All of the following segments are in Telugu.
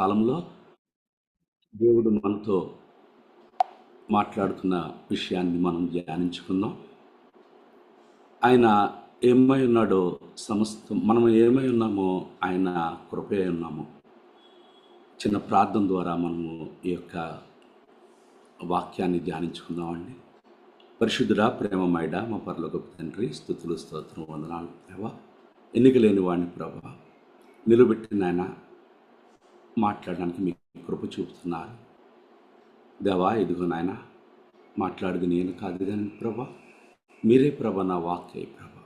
కాలంలో దేవుడు మనతో మాట్లాడుతున్న విషయాన్ని మనం ధ్యానించుకుందాం. ఆయన ఏమై ఉన్నాడో మనం ఏమై ఉన్నామో ఆయన కృపే ఉన్నాము. చిన్న ప్రార్థన ద్వారా మనము ఈ యొక్క వాక్యాన్ని ధ్యానించుకుందామండి. పరిశుద్ధుడా, ప్రేమమయుడ, మా పరలోకపు తండ్రి, స్తుతులు స్తోత్రం వందనాలు దేవా. ఎన్నిక లేని వాడిని ప్రభా నిలబెట్టిన ఆయన మాట్లాడడానికి మీకు కృప చూపుతున్నారు దేవా. ఇదిగో నాయన, మాట్లాడేది నేను కాదు కానీ ప్రభా మీరే ప్రభా, నా వాక్య ప్రభా.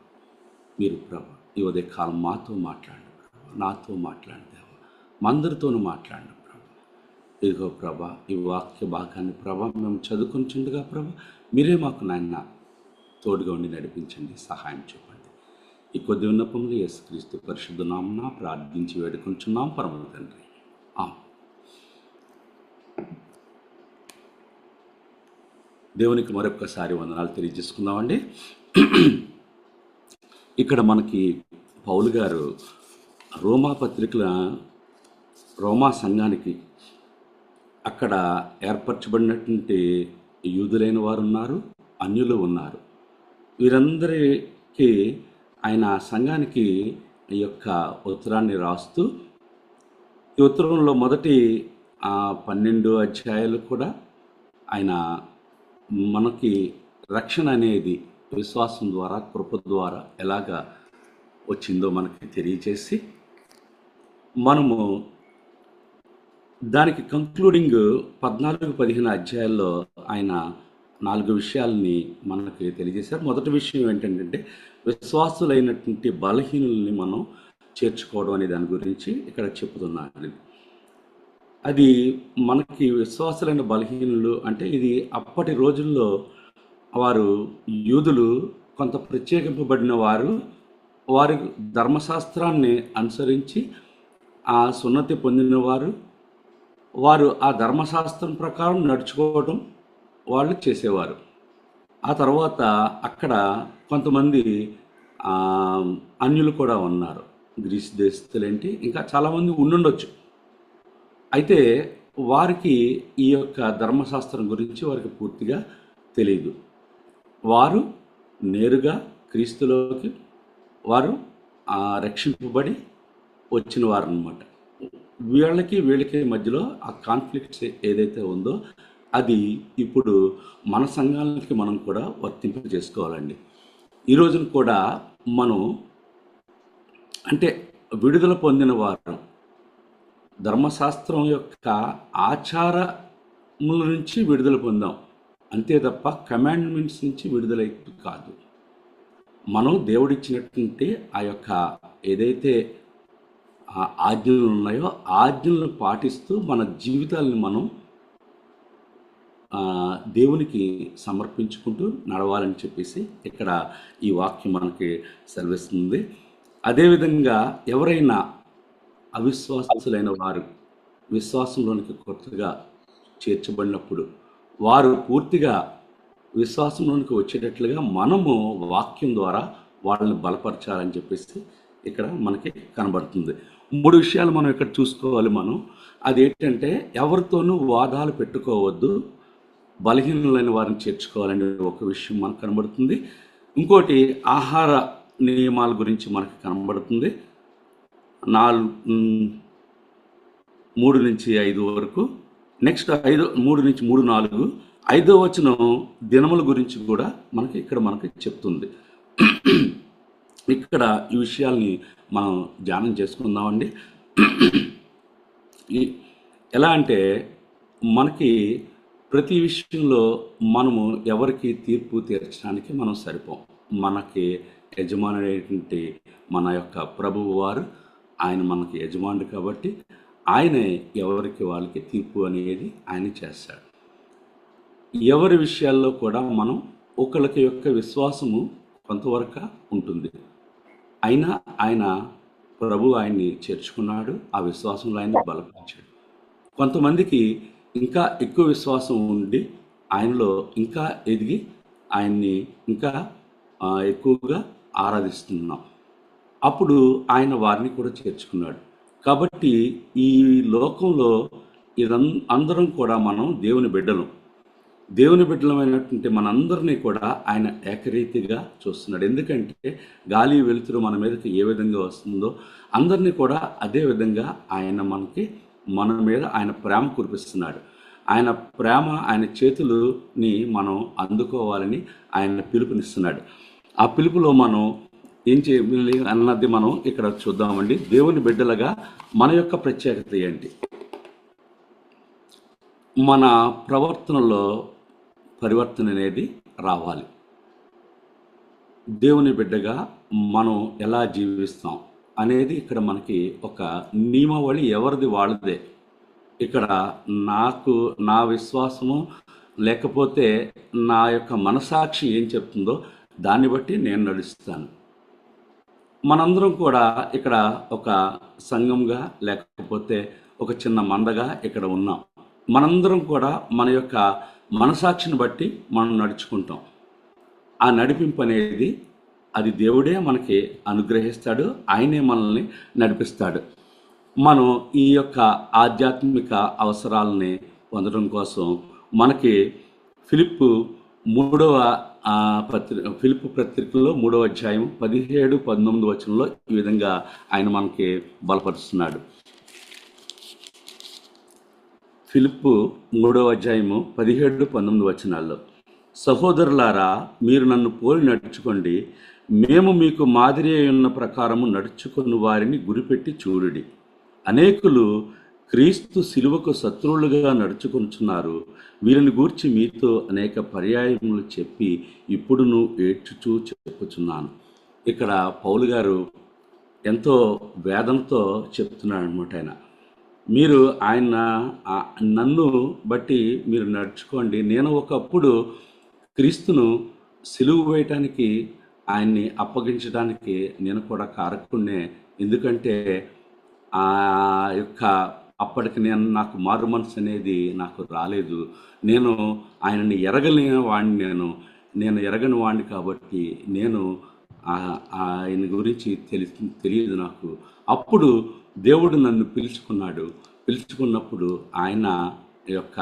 మీరు ప్రభా ఈ ఉదయ కాలం మాతో మాట్లాడండి ప్రభా, నాతో మాట్లాడండి దేవా, మా అందరితోనూ మాట్లాడండి ప్రభా. ఇదిగో ప్రభా ఈ వాక్య భాగాన్ని ప్రభా మేము చదువుకుంటుండగా ప్రభా మీరే మాకు నాయన తోడుగా ఉండి నడిపించండి, సహాయం చూపండి. ఈ కొద్ది విన్నపములు యేసుక్రీస్తు పరిశుద్ధ నామమున ప్రార్థించి వేడుకుంటున్నాం పరమ తండ్రి. దేవునికి మరొక్కసారి వందనాలు తెలియజేసుకుందామండి. ఇక్కడ మనకి పౌలు గారు రోమా పత్రికల రోమా సంఘానికి అక్కడ ఏర్పరచబడినటువంటి యూదులైన వారు ఉన్నారు, అన్యులు ఉన్నారు. వీరందరికీ ఆయన సంఘానికి ఈ యొక్క ఉత్తరాన్ని రాస్తూ, ఈ ఉత్తరంలో మొదటి 12 అధ్యాయాలు కూడా ఆయన మనకి రక్షణ అనేది విశ్వాసం ద్వారా, కృప ద్వారా ఎలాగా వచ్చిందో మనకి తెలియజేసి, మనము దానికి కంక్లూడింగ్ 14-15 అధ్యాయాల్లో ఆయన 4 విషయాలని మనకి తెలియజేశారు. మొదటి విషయం ఏంటంటే విశ్వాసులైనటువంటి బలహీనుల్ని మనం చేర్చుకోవడం అనే దాని గురించి ఇక్కడ చెప్తున్నాను. అది మనకి విశ్వాసులైన బలహీనులు అంటే ఇది అప్పటి రోజుల్లో వారు యూదులు కొంత ప్రత్యేకింపబడిన వారు, వారి ధర్మశాస్త్రాన్ని అనుసరించి ఆ సున్నతి పొందిన వారు ఆ ధర్మశాస్త్రం ప్రకారం నడుచుకోవడం వాళ్ళు చేసేవారు. ఆ తర్వాత అక్కడ కొంతమంది అన్యులు కూడా ఉన్నారు, గ్రీస్ దేశస్తులేంటి, ఇంకా చాలామంది ఉండుండొచ్చు. అయితే వారికి ఈ యొక్క ధర్మశాస్త్రం గురించి వారికి పూర్తిగా తెలియదు. వారు నేరుగా క్రీస్తులోకి వారు రక్షింపబడి వచ్చిన వారు అన్నమాట. వీళ్ళకి మధ్యలో ఆ కాన్ఫ్లిక్ట్స్ ఏదైతే ఉందో అది ఇప్పుడు మన సంఘాలకి మనం కూడా వర్తింప చేసుకోవాలండి. ఈ రోజున కూడా మనం అంటే విడుదల పొందిన వారు ధర్మశాస్త్రం యొక్క ఆచారముల నుంచి విడుదల పొందాం, అంతే తప్ప కమాండ్మెంట్స్ నుంచి విడుదల కాదు. మనం దేవుడిచ్చినటువంటి ఆ యొక్క ఏదైతే ఆజ్ఞలు ఉన్నాయో ఆజ్ఞలను పాటిస్తూ మన జీవితాలను మనం దేవునికి సమర్పించుకుంటూ నడవాలని చెప్పేసి ఇక్కడ ఈ వాక్యం మనకి సెలవిస్తుంది. అదేవిధంగా ఎవరైనా అవిశ్వాసులైన వారు విశ్వాసంలోనికి కొత్తగా చేర్చబడినప్పుడు వారు పూర్తిగా విశ్వాసంలోనికి వచ్చేటట్లుగా మనము వాక్యం ద్వారా వాళ్ళని బలపరచాలని చెప్పేసి ఇక్కడ మనకి కనబడుతుంది. 3 విషయాలు మనం ఇక్కడ చూసుకోవాలి. మనం అదేంటంటే ఎవరితోనూ వాదాలు పెట్టుకోవద్దు, బలహీనులైన వారిని చేర్చుకోవాలనే ఒక విషయం మనకు కనబడుతుంది. ఇంకోటి ఆహార నియమాల గురించి మనకు కనబడుతుంది. 3-5 వరకు. నెక్స్ట్ 3-3-4 5వ వచనం దినముల గురించి కూడా మనకి చెప్తుంది. ఇక్కడ ఈ విషయాల్ని మనం ధ్యానం చేసుకుందామండి. ఎలా అంటే మనకి ప్రతి విషయంలో మనము ఎవరికి తీర్పు తీర్చడానికి మనం సరిపోం. మనకి యజమానుడైనటువంటి మన యొక్క ప్రభువు వారు, ఆయన మనకి యజమానుడు కాబట్టి ఆయనే ఎవరికి వాళ్ళకి తీర్పు అనేది ఆయన చేస్తాడు. ఎవరి విషయాల్లో కూడా మనం ఒకరికి యొక్క విశ్వాసము కొంతవరకు ఉంటుంది. అయినా ఆయన ప్రభు ఆయన్ని చేర్చుకున్నాడు, ఆ విశ్వాసంలో ఆయన్ని బలపరిచాడు. కొంతమందికి ఇంకా ఎక్కువ విశ్వాసం ఉండి ఆయనలో ఇంకా ఎదిగి ఆయన్ని ఇంకా ఎక్కువగా ఆరాధిస్తున్నాం. అప్పుడు ఆయన వారిని కూడా చేర్చుకున్నాడు. కాబట్టి ఈ లోకంలో అందరం కూడా మనం దేవుని బిడ్డలం. దేవుని బిడ్డలమైనటువంటి మనందరినీ కూడా ఆయన ఏకరీతిగా చూస్తున్నాడు. ఎందుకంటే గాలి వెలుతురు మన మీదకి ఏ విధంగా వస్తుందో అందరినీ కూడా అదే విధంగా మన మీద ఆయన ప్రేమ కురిపిస్తున్నాడు. ఆయన ప్రేమ, ఆయన చేతులని మనం అందుకోవాలని ఆయన పిలుపునిస్తున్నాడు. ఆ పిలుపులో మనం ఏం చేయాలి అన్నది మనం ఇక్కడ చూద్దామండి. దేవుని బిడ్డలుగా మన యొక్క ప్రత్యేకత ఏంటి? మన ప్రవర్తనలో పరివర్తన అనేది రావాలి. దేవుని బిడ్డగా మనం ఎలా జీవిస్తాం అనేది ఇక్కడ మనకి ఒక నియమావళి ఎవరిది వాళ్ళదే. ఇక్కడ నా విశ్వాసము లేకపోతే నా యొక్క మనసాక్షి ఏం చెప్తుందో దాన్ని బట్టి నేను నడుస్తాను. మనందరం కూడా ఇక్కడ ఒక సంఘంగా లేకపోతే ఒక చిన్న మందగా ఇక్కడ ఉన్నాం. మనందరం కూడా మన యొక్క మనసాక్షిని బట్టి మనం నడుచుకుంటాం. ఆ నడిపింపు అనేది అది దేవుడే మనకి అనుగ్రహిస్తాడు, ఆయనే మనల్ని నడిపిస్తాడు. మనం ఈ యొక్క ఆధ్యాత్మిక అవసరాలని పొందడం కోసం మనకి ఫిలిప్పు పత్రికలో 3వ అధ్యాయం 17-19 వచనంలో ఈ విధంగా ఆయన మనకి బలపరుస్తున్నాడు. ఫిలిప్పు 3వ అధ్యాయము 17-19 వచనాల్లో, సహోదరులారా, మీరు నన్ను పోలి నడుచుకోండి, మేము మీకు మాదిరి ఉన్న ప్రకారము నడుచుకుని వారిని గురిపెట్టి చూడుడి. అనేకులు క్రీస్తు శిలువకు శత్రువులుగా నడుచుకుంటున్నారు. వీరిని గూర్చి మీతో అనేక పర్యాయములు చెప్పి ఇప్పుడును ఏడ్చుచూ చెప్పుచున్నాను. ఇక్కడ పౌలు గారు ఎంతో వేదనతో చెప్తున్నాడు అనమాట. మీరు నన్ను బట్టి మీరు నడుచుకోండి. నేను ఒకప్పుడు క్రీస్తును సిలువ వేయటానికి, ఆయన్ని అప్పగించడానికి నేను కూడా కారకుడినే. ఎందుకంటే ఆ యొక్క అప్పటికి నాకు మారు మనసు అనేది నాకు రాలేదు. నేను ఆయనని ఎరగలేని వాడిని, నేను ఎరగని వాడిని. కాబట్టి నేను ఆయన గురించి తెలియదు నాకు. అప్పుడు దేవుడు నన్ను పిలుచుకున్నప్పుడు ఆయన యొక్క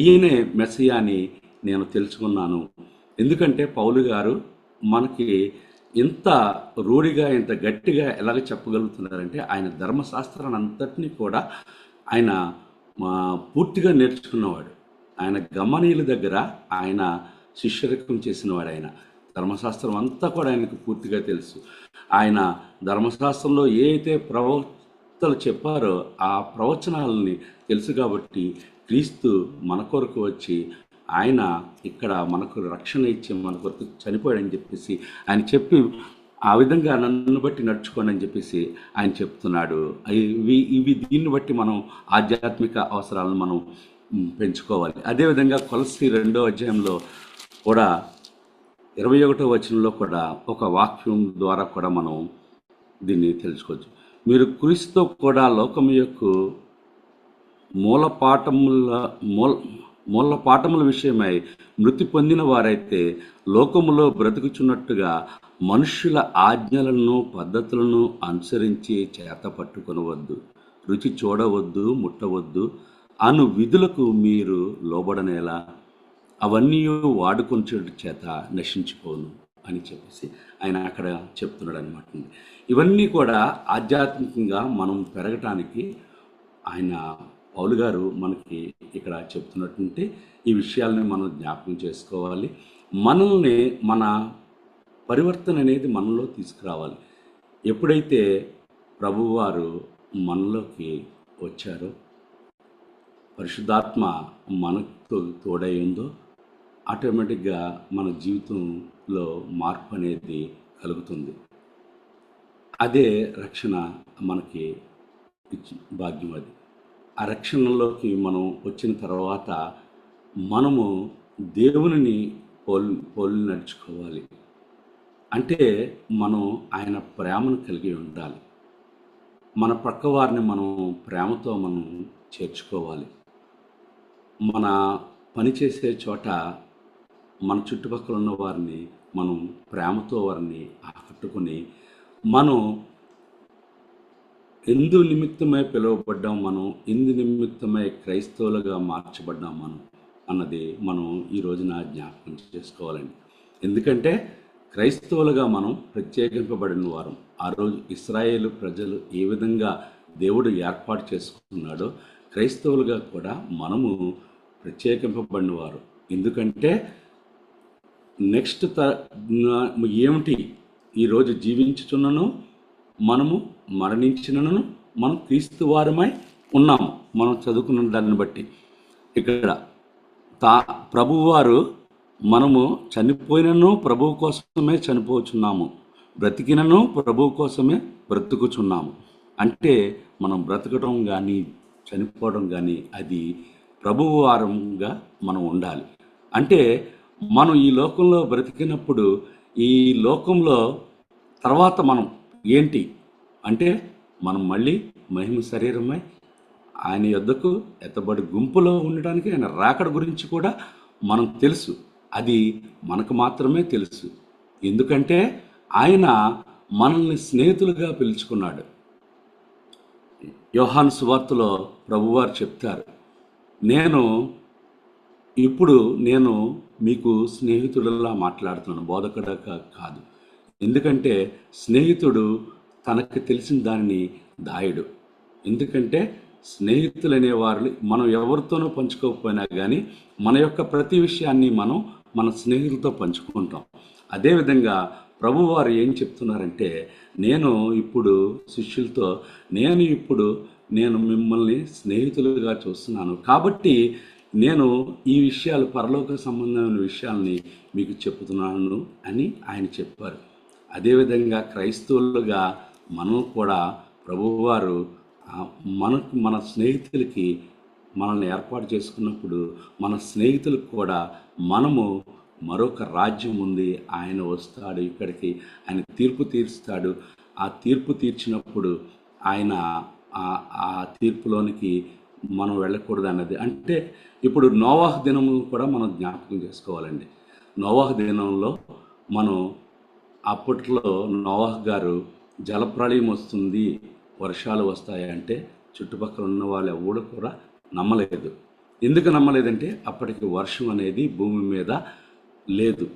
ఈయనే మెస్సియా అని నేను తెలుసుకున్నాను. ఎందుకంటే పౌలు గారు మనకి ఇంత రూఢిగా, ఇంత గట్టిగా ఎలాగ చెప్పగలుగుతున్నారంటే ఆయన ధర్మశాస్త్రాన్ని అంతటినీ కూడా ఆయన పూర్తిగా నేర్చుకున్నవాడు. ఆయన గమనీయుల దగ్గర ఆయన శిష్యరికం చేసినవాడు. ఆయన ధర్మశాస్త్రం అంతా కూడా ఆయనకు పూర్తిగా తెలుసు. ఆయన ధర్మశాస్త్రంలో ఏ అయితే ప్రవక్తలు చెప్పారో ఆ ప్రవచనాలని తెలుసు. కాబట్టి క్రీస్తు మన కొరకు వచ్చి ఆయన ఇక్కడ మనకు రక్షణ ఇచ్చి మన కొరకు చనిపోయాడని చెప్పేసి ఆయన చెప్పి, ఆ విధంగా నన్ను బట్టి నడుచుకోండి అని చెప్పేసి ఆయన చెప్తున్నాడు. ఇవి దీన్ని బట్టి మనం ఆధ్యాత్మిక అవసరాలను మనం పెంచుకోవాలి. అదేవిధంగా కొలస్సీ 2వ అధ్యాయంలో కూడా 21వ వచనంలో కూడా ఒక వాక్యం ద్వారా కూడా మనం దీన్ని తెలుసుకోవచ్చు. మీరు క్రీస్తుతో కూడా లోకం యొక్క మూల పాఠముల విషయమై మృతి పొందిన వారైతే లోకములో బ్రతుకుచున్నట్టుగా మనుష్యుల ఆజ్ఞలను పద్ధతులను అనుసరించి చేత పట్టుకొనవద్దు, రుచి చూడవద్దు, ముట్టవద్దు అను విధులకు మీరు లోబడనేలా, అవన్నీ వాడుకొంచెడు చేత నశించిపోను అని చెప్పేసి ఆయన అక్కడ చెప్తున్నాడు అనమాట. ఇవన్నీ కూడా ఆధ్యాత్మికంగా మనం పెరగటానికి ఆయన పౌలు గారు మనకి ఇక్కడ చెప్తున్నటువంటి ఈ విషయాలని మనం జ్ఞాపకం చేసుకోవాలి. మనల్ని మన పరివర్తన అనేది మనలో తీసుకురావాలి. ఎప్పుడైతే ప్రభువారు మనలోకి వచ్చారో, పరిశుద్ధాత్మ మనకు తోడైందో, ఆటోమేటిక్గా మన జీవితంలో మార్పు అనేది కలుగుతుంది. అదే రక్షణ మనకి భాగ్యం. అది ఆ రక్షణలోకి మనం వచ్చిన తర్వాత మనము దేవునిని పోలి నడుచుకోవాలి. అంటే మనం ఆయన ప్రేమను కలిగి ఉండాలి. మన ప్రక్కవారిని మనం ప్రేమతో మనం చేర్చుకోవాలి. మన పనిచేసే చోట మన చుట్టుపక్కల ఉన్న వారిని మనం ప్రేమతో వారిని ఆకట్టుకొని మనం ఎందు నిమిత్తమై పిలువబడ్డాం మనం, ఎందు నిమిత్తమై క్రైస్తవులుగా మార్చబడ్డాం మనం అన్నది మనం ఈ రోజున జ్ఞాపకం చేసుకోవాలండి. ఎందుకంటే క్రైస్తవులుగా మనం ప్రత్యేకింపబడిన వారం. ఆ రోజు ఇశ్రాయేలు ప్రజలు ఏ విధంగా దేవుడు ఏర్పాటు చేసుకున్నాడో క్రైస్తవులుగా కూడా మనము ప్రత్యేకింపబడిన వారు. ఎందుకంటే నెక్స్ట్ ఏమిటి, ఈరోజు జీవించుచున్నను, మనము మరణించినను, మనం క్రీస్తు వారమై ఉన్నాము. మనం చదువుకున్న దాన్ని బట్టి ఇక్కడ ప్రభువారు మనము చనిపోయినను ప్రభువు కోసమే చనిపోచున్నాము, బ్రతికినను ప్రభువు కోసమే బ్రతుకుచున్నాము. అంటే మనం బ్రతకడం కానీ చనిపోవడం కానీ అది ప్రభువు వారంగా మనం ఉండాలి. అంటే మనం ఈ లోకంలో బ్రతికినప్పుడు ఈ లోకంలో తర్వాత మనం ఏంటి అంటే మనం మళ్ళీ మహిమ శరీరమై ఆయన యొద్దకు ఎత్తబడి గుంపులో ఉండడానికి ఆయన రాకడ గురించి కూడా మనం తెలుసు. అది మనకు మాత్రమే తెలుసు. ఎందుకంటే ఆయన మనల్ని స్నేహితులుగా పిలుచుకున్నాడు. యోహాను సువార్తలో ప్రభువారు చెప్తారు, ఇప్పుడు నేను మీకు స్నేహితుడిలా మాట్లాడుతున్నాను, బోధకుడుగా కాదు. ఎందుకంటే స్నేహితుడు తనకు తెలిసిన దానిని దాయడు. ఎందుకంటే స్నేహితులు అనేవారు మనం ఎవరితోనూ పంచుకోకపోయినా కానీ మన యొక్క ప్రతి విషయాన్ని మనం మన స్నేహితులతో పంచుకుంటాం. అదేవిధంగా ప్రభువారు ఏం చెప్తున్నారంటే, నేను ఇప్పుడు శిష్యులతో నేను మిమ్మల్ని స్నేహితులుగా చూస్తున్నాను, కాబట్టి నేను ఈ విషయాలు పరలోక సంబంధమైన విషయాల్ని మీకు చెప్తున్నాను అని ఆయన చెప్పారు. అదేవిధంగా క్రైస్తవులుగా మనం కూడా ప్రభువారు మన స్నేహితులకి మనల్ని ఏర్పాటు చేసుకున్నప్పుడు మన స్నేహితులకు కూడా మనము మరొక రాజ్యం ఉంది, ఆయన వస్తాడు ఇక్కడికి, ఆయన తీర్పు తీరుస్తాడు. ఆ తీర్పు తీర్చినప్పుడు ఆయన ఆ తీర్పులోనికి మనం వెళ్ళకూడదు అన్నది. అంటే ఇప్పుడు నోవాహు దినము కూడా మనం జ్ఞాపకం చేసుకోవాలండి. నోవాహు దినంలో మనం అప్పట్లో నోవాహు గారు జలప్రళయం వస్తుంది, వర్షాలు వస్తాయంటే చుట్టుపక్కల ఉన్న వాళ్ళు ఎవరు కూడా నమ్మలేదు. ఎందుకు నమ్మలేదంటే అప్పటికి వర్షం అనేది భూమి మీద లేదు.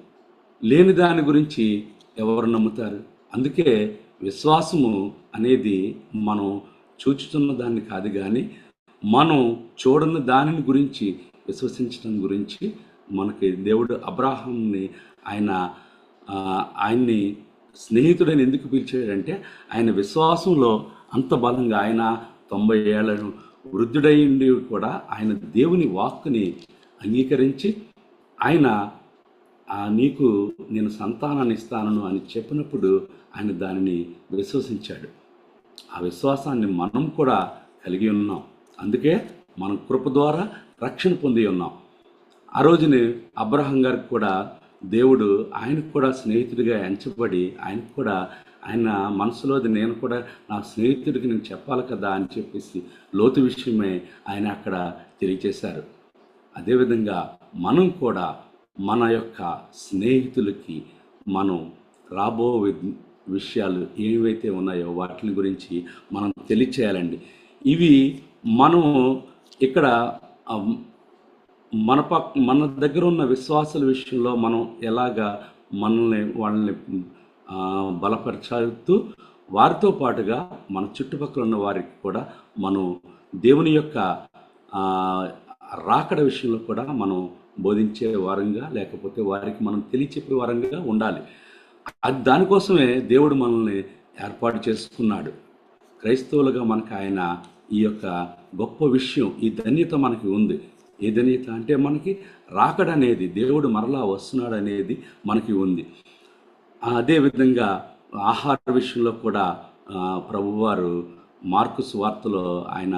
లేని దాని గురించి ఎవరు నమ్ముతారు? అందుకే విశ్వాసము అనేది మనం చూచుతున్న దాన్ని కాదు కానీ మనం చూడని దానిని గురించి విశ్వసించడం గురించి మనకి దేవుడు అబ్రాహాంని ఆయన్ని స్నేహితుడని ఎందుకు పిలిచాడంటే ఆయన విశ్వాసంలో అంత బలంగా, ఆయన 90 ఏళ్లను వృద్ధుడైండి కూడా ఆయన దేవుని వాక్కుని అంగీకరించి ఆయన నీకు నేను సంతానాన్ని ఇస్తాను అని చెప్పినప్పుడు ఆయన దానిని విశ్వసించాడు. ఆ విశ్వాసాన్ని మనం కూడా కలిగి ఉన్నాం. అందుకే మనం కృప ద్వారా రక్షణ పొంది ఉన్నాం. ఆ రోజుని అబ్రహాం గారికి కూడా దేవుడు ఆయనకు కూడా స్నేహితుడిగా ఎంచబడి ఆయన మనసులోది నేను కూడా నా స్నేహితుడికి నేను చెప్పాలి కదా అని చెప్పేసి లోతు విషయమే ఆయన అక్కడ తెలియచేశారు. అదేవిధంగా మనం కూడా మన యొక్క స్నేహితులకి మనం రాబో విషయాలు ఏవైతే ఉన్నాయో వాటి గురించి మనం తెలియచేయాలండి. ఇవి మనం ఇక్కడ మన దగ్గర ఉన్న విశ్వాసాల విషయంలో మనం ఎలాగా వాళ్ళని బలపరచుతూ వారితో పాటుగా మన చుట్టుపక్కల ఉన్న వారికి కూడా మనం దేవుని యొక్క రాకడ విషయంలో కూడా మనం బోధించే వారంగా, లేకపోతే వారికి మనం తెలియచెప్పే వారంగా ఉండాలి. అది దానికోసమే దేవుడు మనల్ని ఏర్పాటు చేసుకున్నాడు. క్రైస్తవులుగా మనకు ఆయన ఈ యొక్క గొప్ప విషయం, ఈ ధన్యత మనకి ఉంది. ఏ ధన్యత అంటే మనకి రాకడ అనేది, దేవుడు మరలా వస్తున్నాడు అనేది మనకి ఉంది. అదేవిధంగా ఆహార విషయంలో కూడా ప్రభువారు మార్కు సువార్తలో ఆయన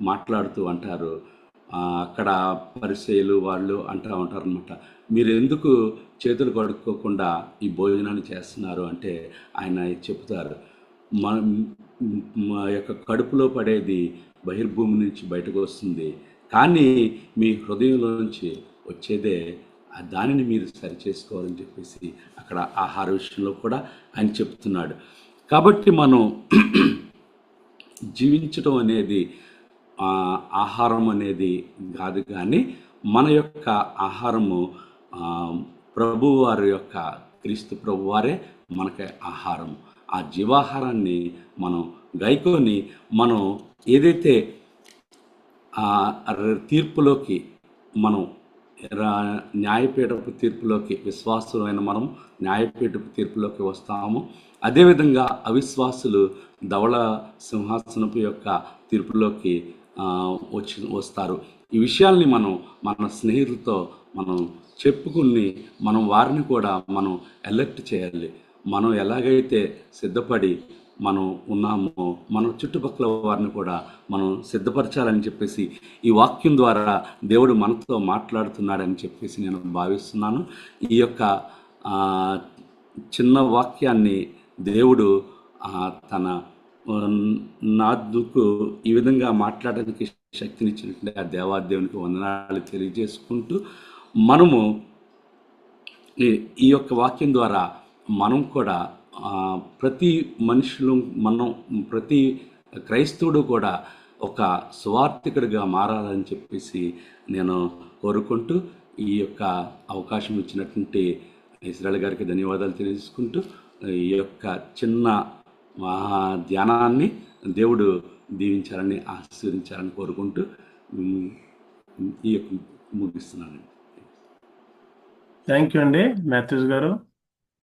మాట్లాడుతూ అంటారు, అక్కడ పరిసయ్యులు వాళ్ళు అంటూ ఉంటారు అనమాట, మీరు ఎందుకు చేతులు కడుక్కోకుండా ఈ భోజనాన్ని చేస్తున్నారు అంటే ఆయన చెప్తారు, మా యొక్క కడుపులో పడేది బహిర్భూమి నుంచి బయటకు వస్తుంది, కానీ మీ హృదయంలోంచి వచ్చేదే దానిని మీరు సరిచేసుకోవాలని చెప్పేసి అక్కడ ఆహార విషయంలో కూడా ఆయన చెప్తున్నాడు. కాబట్టి మనం జీవించడం అనేది ఆహారం అనేది కాదు, కానీ మన యొక్క ఆహారము ఆ, ప్రభు వారి యొక్క క్రీస్తు ప్రభు వారే మనకి ఆహారం. ఆ జీవాహారాన్ని మనం గైకొని మనం ఏదైతే ఆ తీర్పులోకి మనం న్యాయపీఠపు తీర్పులోకి విశ్వాసులైన మనం న్యాయపీఠపు తీర్పులోకి వస్తాము. అదేవిధంగా అవిశ్వాసులు ధవళ సింహాసనపు యొక్క తీర్పులోకి వస్తారు. ఈ విషయాల్ని మనం మన స్నేహితులతో మనం చెప్పుకుని మనం వారిని కూడా మనం అలర్ట్ చేయాలి. మనం ఎలాగైతే సిద్ధపడి మనం ఉన్నామో మన చుట్టుపక్కల వారిని కూడా మనం సిద్ధపరచాలని చెప్పేసి ఈ వాక్యం ద్వారా దేవుడు మనతో మాట్లాడుతున్నాడని చెప్పేసి నేను భావిస్తున్నాను. ఈ యొక్క చిన్న వాక్యాన్ని దేవుడు తన నాదుకు ఈ విధంగా మాట్లాడడానికి శక్తినిచ్చినట్టు ఆ దేవాదేవునికి వందనాలు తెలియజేసుకుంటూ మనము ఈ యొక్క వాక్యం ద్వారా మనం కూడా ప్రతి మనుషులు ప్రతి క్రైస్తవుడు కూడా ఒక సువార్థికుడిగా మారాలని చెప్పేసి నేను కోరుకుంటూ ఈ యొక్క అవకాశం ఇచ్చినటువంటి ఇశ్రాయేల్ గారికి ధన్యవాదాలు తెలియజేసుకుంటూ ఈ యొక్క చిన్న ధ్యానాన్ని దేవుడు దీవించాలని ఆశీర్వదించాలని కోరుకుంటూ ఈ యొక్క ముగిస్తున్నాను. థ్యాంక్ యూ అండి మాథ్యూస్ గారు.